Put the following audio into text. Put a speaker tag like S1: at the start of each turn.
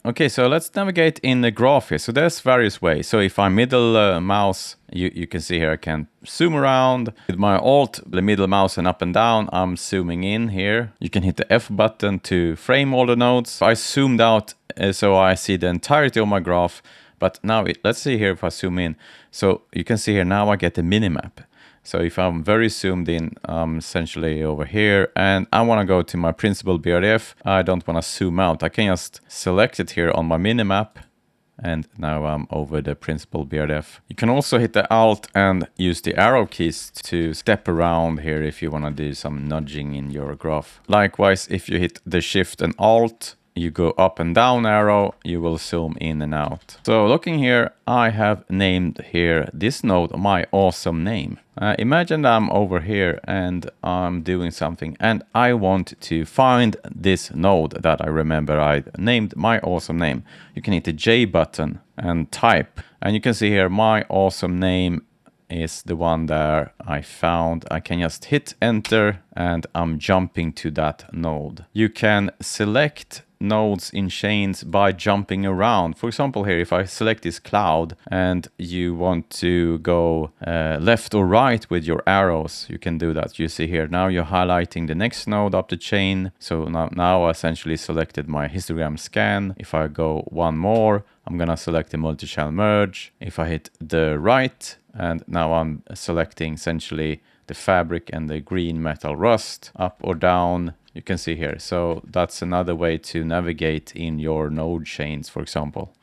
S1: Okay, so let's navigate in the graph here. So there's various ways. So if I middle mouse, you can see here I can zoom around. With my Alt, the middle mouse and up and down, I'm zooming in here. You can hit the F button to frame all the nodes. I zoomed out so I see the entirety of my graph. But now let's see here if I zoom in. So you can see here now I get a minimap. So if I'm very zoomed in, I'm essentially over here and I want to go to my principal BRDF. I don't want to zoom out. I can just select it here on my minimap. And now I'm over the principal BRDF. You can also hit the Alt and use the arrow keys to step around here if you want to do some nudging in your graph. Likewise, if you hit the Shift and Alt, you go up and down arrow, you will zoom in and out. So looking here, I have named here this node my awesome name. Imagine I'm over here and I'm doing something and I want to find this node that I remember I named my awesome name. You can hit the J button and type. And you can see here my awesome name is the one there I found. I can just hit enter and I'm jumping to that node. You can select nodes in chains by jumping around. For example, here if I select this cloud and you want to go left or right with your arrows, you can do that. You see here now you're highlighting the next node up the chain. So now I essentially selected my histogram scan. If I go one more, I'm gonna select the multi-channel merge. If I hit the right, and now I'm selecting essentially the fabric and the green metal rust, up or down, you can see here. So that's another way to navigate in your node chains, for example.